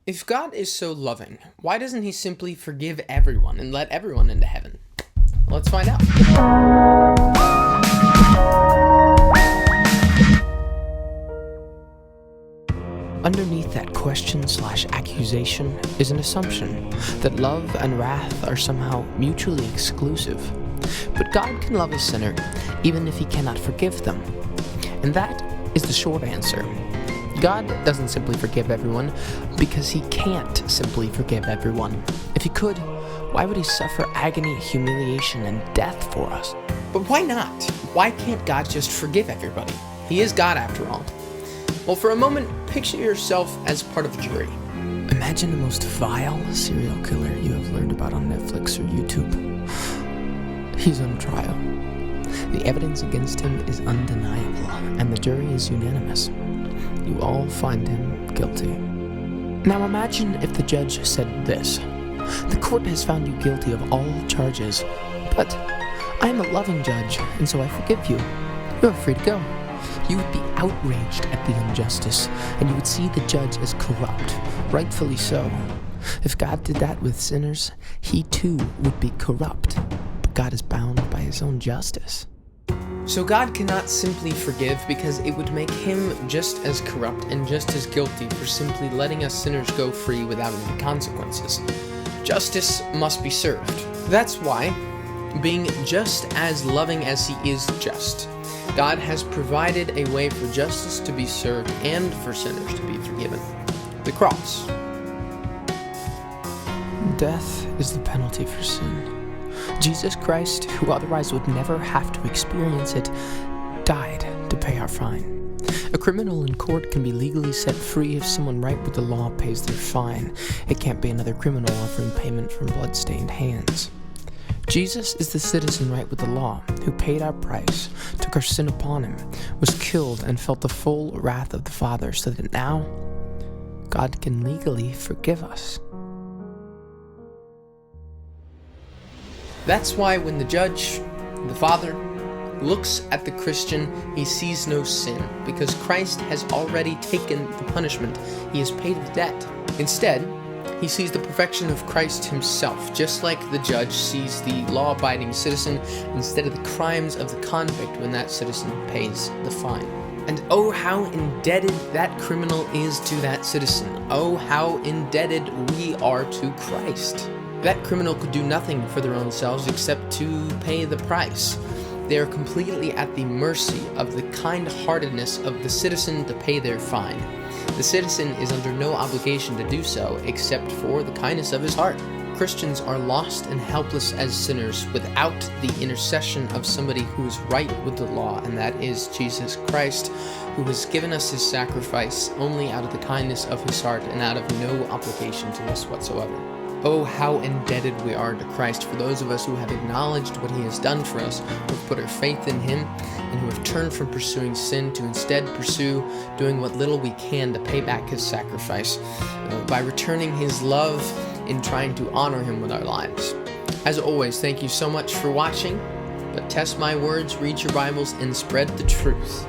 If God is so loving, why doesn't he simply forgive everyone and let everyone into heaven? Let's find out. Underneath that question/accusation is an assumption that love and wrath are somehow mutually exclusive. But God can love a sinner even if he cannot forgive them. And that is the short answer. God doesn't simply forgive everyone because he can't simply forgive everyone. If he could, why would he suffer agony, humiliation, and death for us? But why not? Why can't God just forgive everybody? He is God after all. Well, for a moment, picture yourself as part of a jury. Imagine the most vile serial killer you have learned about on Netflix or YouTube. He's on trial. The evidence against him is undeniable, and the jury is unanimous. You all find him guilty. Now imagine if the judge said this: "The court has found you guilty of all charges, but I am a loving judge, and so I forgive you. You are free to go." You would be outraged at the injustice, and you would see the judge as corrupt, rightfully so. If God did that with sinners, he too would be corrupt, but God is bound by his own justice. So God cannot simply forgive because it would make him just as corrupt and just as guilty for simply letting us sinners go free without any consequences. Justice must be served. That's why, being just as loving as he is just, God has provided a way for justice to be served and for sinners to be forgiven. The cross. Death is the penalty for sin. Jesus Christ, who otherwise would never have to experience it, died to pay our fine. A criminal in court can be legally set free if someone right with the law pays their fine. It can't be another criminal offering payment from blood-stained hands. Jesus is the citizen right with the law, who paid our price, took our sin upon him, was killed, and felt the full wrath of the Father, so that now God can legally forgive us. That's why when the judge, the Father, looks at the Christian, he sees no sin, because Christ has already taken the punishment. He has paid the debt. Instead, he sees the perfection of Christ himself, just like the judge sees the law-abiding citizen instead of the crimes of the convict when that citizen pays the fine. And oh, how indebted that criminal is to that citizen. Oh, how indebted we are to Christ. That criminal could do nothing for their own selves except to pay the price. They are completely at the mercy of the kind-heartedness of the citizen to pay their fine. The citizen is under no obligation to do so except for the kindness of his heart. Christians are lost and helpless as sinners without the intercession of somebody who is right with the law, and that is Jesus Christ, who has given us his sacrifice only out of the kindness of his heart and out of no obligation to us whatsoever. Oh, how indebted we are to Christ for those of us who have acknowledged what he has done for us, who have put our faith in him, and who have turned from pursuing sin to instead pursue doing what little we can to pay back his sacrifice, by returning his love in trying to honor him with our lives. As always, thank you so much for watching, but test my words, read your Bibles, and spread the truth.